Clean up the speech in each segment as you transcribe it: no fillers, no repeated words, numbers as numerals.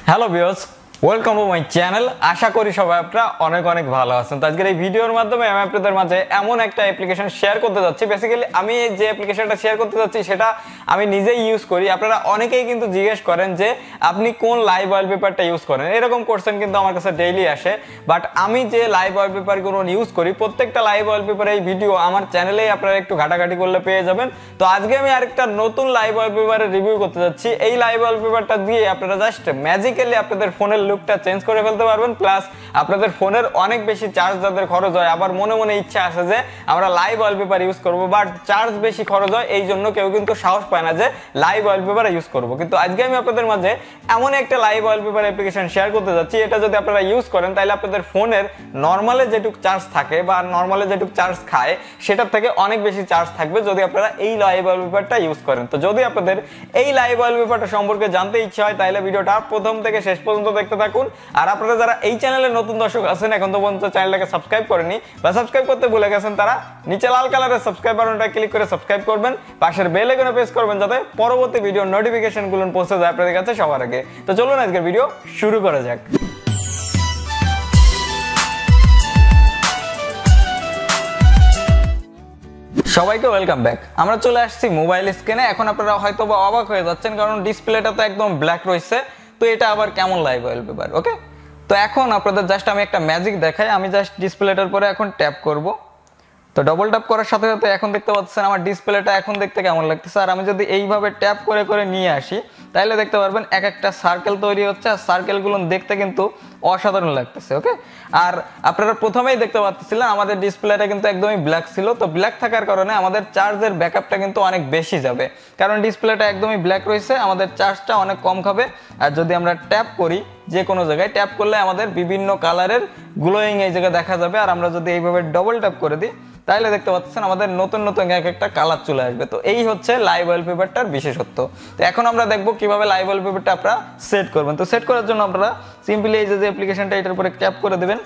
Hello viewers, welcome to my channel. আশা করি সবাই আপনারা অনেক অনেক ভালো আছেন। তো আজকের এই ভিডিওর মাধ্যমে আমি আপনাদের মাঝে এমন একটা অ্যাপ্লিকেশন শেয়ার করতে যাচ্ছি। বেসিক্যালি আমি যে অ্যাপ্লিকেশনটা শেয়ার করতে যাচ্ছি সেটা আমি নিজেই ইউজ করি। আপনারা অনেকেই কিন্তু জিজ্ঞেস করেন যে আপনি কোন লাইভ ওয়ালপেপারটা ইউজ করেন, এরকম কোশ্চেন কিন্তু আমার কাছে ডেইলি আসে। বাট আমি যে লাইভ ওয়ালপেপারগুলো ইউজ করি, প্রত্যেকটা লাইভ ওয়ালপেপার এই ভিডিও আমার চ্যানেলেই আপনারা একটু ঘাটাঘাটি করলে পেয়ে যাবেন। তো আজকে আমি আরেকটা নতুন লাইভ ওয়ালপেপারের রিভিউ করতে যাচ্ছি। এই লাইভ ওয়ালপেপারটা দিয়ে আপনারা জাস্ট ম্যাজিক্যালি আপনাদের ফোনের লুকটা চেঞ্জ করে ফেলতে পারবেন। প্লাস আপনাদের ফোনের অনেক বেশি চার্জ যাদের খরচ হয়, আবার মনে মনে ইচ্ছা আছে যে আমরা লাইভ ওয়ালপেপার ইউজ করব, বাট চার্জ বেশি খরচ হয়, এই জন্য কেউ কিন্তু সাহস পায় না যে লাইভ ওয়ালপেপার ইউজ করব। কিন্তু আজকে আমি আপনাদের মাঝে এমন একটা লাইভ ওয়ালপেপার অ্যাপ্লিকেশন শেয়ার করতে যাচ্ছি, এটা যদি আপনারা ইউজ করেন তাহলে আপনাদের ফোনের নর্মালে যেটুকু চার্জ থাকে বা নর্মালে যেটুকু চার্জ খায় সেটার থেকে অনেক বেশি চার্জ থাকবে যদি আপনারা এই লাইভ ওয়ালপেপারটা ইউজ করেন। তো যদি আপনাদের এই লাইভ ওয়ালপেপারটা সম্পর্কে জানতে ইচ্ছা হয় তাহলে ভিডিওটা প্রথম থেকে শেষ পর্যন্ত দেখতে থাকুন। আর আপনারা যারা এই চ্যানেলে নতুন দর্শক আছেন, এখন তো পর্যন্ত চ্যানেলটাকে সাবস্ক্রাইব করেনি বা সাবস্ক্রাইব করতে ভুলে গেছেন, তারা নিচে লাল কালারের সাবস্ক্রাইব বাটনটা ক্লিক করে সাবস্ক্রাইব করবেন, পাশের বেল আইকনে প্রেস করবেন যাতে পরবর্তী ভিডিওর নোটিফিকেশনগুলো পৌঁছে যায় আপনাদের কাছে সবার আগে। তো চলুন আজকের ভিডিও শুরু করা যাক। সবাইকে ওয়েলকাম ব্যাক। আমরা চলে আসছি মোবাইল স্ক্রিনে। এখন আপনারা হয়তো বা অবাক হয়ে যাচ্ছেন কারণ ডিসপ্লেটা তো একদম ব্ল্যাক রয়েছে, তো এটা আবার কেমন লাইভ ওয়ালপেপার। ওকে, তো এখন আপনাদের জাস্ট আমি একটা ম্যাজিক দেখাই। আমি জাস্ট ডিসপ্লেটার পরে এখন ট্যাপ করব। তো ডবল ট্যাপ করার সাথে সাথে এখন দেখতে পাচ্ছেন আমার ডিসপ্লেটা এখন দেখতে কেমন লাগতেছে। আর আমি যদি এইভাবে ট্যাপ করে করে নিয়ে আসি তাহলে দেখতে পারবেন এক একটা সার্কেল তৈরি হচ্ছে, আর সার্কেলগুলো দেখতে কিন্তু অসাধারণ লাগতেছে। ওকে, আর আপনারা প্রথমেই দেখতে পাচ্ছিলেন আমাদের ডিসপ্লেটা কিন্তু একদমই ব্ল্যাক ছিল। তো ব্ল্যাক থাকার কারণে আমাদের চার্জের ব্যাকআপটা কিন্তু অনেক বেশি যাবে, কারণ ডিসপ্লেটা একদমই ব্ল্যাক রয়েছে, আমাদের চার্জটা অনেক কম খাবে। আর যদি আমরা ট্যাপ করি, যে কোনো জায়গায় ট্যাপ করলে আমাদের বিভিন্ন কালারের গ্লোয়িং এই জায়গায় দেখা যাবে। আর আমরা যদি এইভাবে ডবল ট্যাপ করে দিই তাহলে দেখতে পাচ্ছেন আমাদের নতুন নতুন এক একটা কালার চলে আসবে। তো এই হচ্ছে লাইভ ওয়ালপেপারটার বিশেষত্ব। তো এখন আমরা দেখবো কিভাবে লাইভ ওয়ালপেপারটা আপনারা সেট করবেন। তো সেট করার জন্য আপনারা সিম্পলি এই যে অ্যাপ্লিকেশনটা এটার উপরে ট্যাপ করে দেবেন।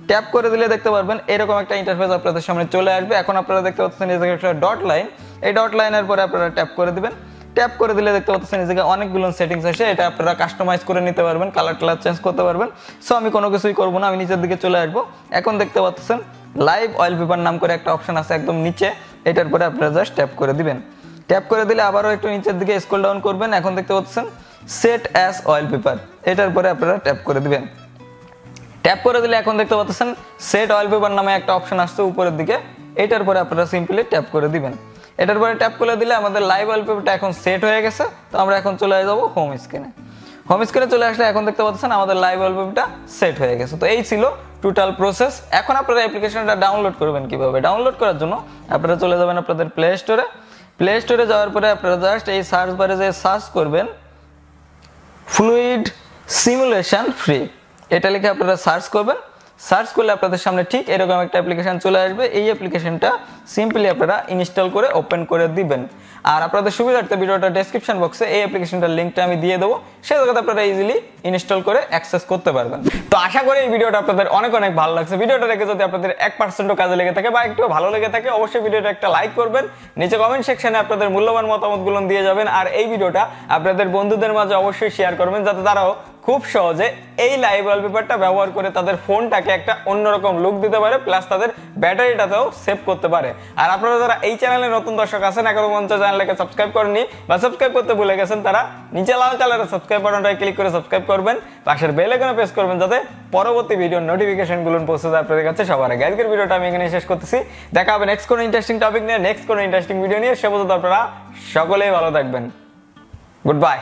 ট্যাপ করে দিলে দেখতে পারবেন এরকম একটা ইন্টারফেস আপনাদের সামনে চলে আসবে। এখন আপনারা দেখতে পাচ্ছেন এই জায়গায় একটা ডট লাইন, এই ডট লাইনের পরে আপনারা ট্যাপ করে দিবেন। ট্যাপ করে দিলে দেখতে পাচ্ছেন এই জায়গায় অনেকগুলো সেটিংস আসে, এটা আপনারা কাস্টমাইজ করে নিতে পারবেন, কালার চেঞ্জ করতে পারবেন। সো আমি কোনো কিছুই করবো না, আমি নিচের দিকে চলে আসবো। এখন দেখতে পাচ্ছেন লাইভ ওয়ালপেপার নাম করে একটা অপশন আছে একদম নিচে, এটার পরে আপনারা জাস্ট ট্যাপ করে দিবেন। ট্যাপ করে দিলে আবারও একটু নিচের দিকে স্ক্রল ডাউন করবেন। এখন দেখতে পাচ্ছেন সেট অ্যাজ ওয়ালপেপার, এটার পরে আপনারা ট্যাপ করে দিবেন। ট্যাপ করে দিলে এখন দেখতে পাচ্ছেন সেট ওয়ালপেপার নামে একটা অপশন আসছে উপরের দিকে, এটার পরে আপনারা সিম্পলি ট্যাপ করে দিবেন। এটার পরে ট্যাপ করে দিলে আমাদের লাইভ ওয়ালপেপারটা এখন সেট হয়ে গেছে। তো আমরা এখন চলে যাবো হোম স্ক্রিনে। হোম স্ক্রিনে চলে আসলে এখন দেখতে পাচ্ছেন আমাদের লাইভ ওয়ালপেপারটা সেট হয়ে গেছে। তো এই ছিল টোটাল প্রসেস। এখন আপনারা অ্যাপ্লিকেশনটা ডাউনলোড করবেন কিভাবে। ডাউনলোড করার জন্য আপনারা চলে যাবেন আপনাদের প্লে স্টোরে। প্লে স্টোরে যাওয়ার পরে আপনারা জাস্ট এই সার্চ বারে যে সার্চ করবেন ফ্লুইড সিমুলেশন ফ্রি, এটা লিখে আপনারা সার্চ করবেন। সার্চ করলে আপনাদের সামনে ঠিক এরকম একটা অ্যাপ্লিকেশন চলে আসবে। এই অ্যাপ্লিকেশনটা সিম্পলি আপনারা ইনস্টল করে ওপেন করে দিবেন। আর আপনাদের সুবিধার্থে ভিডিওটা ডেসক্রিপশন বক্সে এই অ্যাপ্লিকেশনটার লিঙ্কটা আমি দিয়ে দেবো, সেই জায়গাতে আপনারা ইজিলি ইনস্টল করে অ্যাক্সেস করতে পারবেন। তো আশা করি এই ভিডিওটা আপনাদের অনেক অনেক ভালো লাগছে। ভিডিওটা দেখে যদি আপনাদের 1% কাজে লেগে থাকে বা একটু ভালো লেগে থাকে অবশ্যই ভিডিওটা একটা লাইক করবেন, নিচে কমেন্ট সেকশনে আপনাদের মূল্যবান মতামতগুলো দিয়ে যাবেন। আর এই ভিডিওটা আপনাদের বন্ধুদের মাঝে অবশ্যই শেয়ার করবেন যাতে তারাও খুব সহজে এই লাইভ ওয়ালপেপারটা ব্যবহার করে তাদের ফোনটাকে একটা অন্যরকম লুক দিতে পারে, প্লাস তাদের ব্যাটারিটাতেও সেভ করতে পারে। আর আপনারা যারা এই চ্যানেলে নতুন দর্শক আছেন, এখনো পর্যন্ত চ্যানেলটাকে সাবস্ক্রাইব করেননি বা সাবস্ক্রাইব করতে ভুলে গেছেন, তারা নিচে লাল কালারের সাবস্ক্রাইব বাটনটায় ক্লিক করে সাবস্ক্রাইব করবেন, পাশের বেল আইকনে প্রেস করবেন যাতে পরবর্তী ভিডিওর নোটিফিকেশনগুলো পৌঁছে যায় আপনাদের কাছে সবার আগে। আজকের ভিডিওটা আমি এখানে শেষ করতেছি। দেখা হবে নেক্সট কোনো ইন্টারেস্টিং টপিক নিয়ে, নেক্সট কোনো ইন্টারেস্টিং ভিডিও নিয়ে। সে পর্যন্ত আপনারা সকলেই ভালো থাকবেন। Good bye.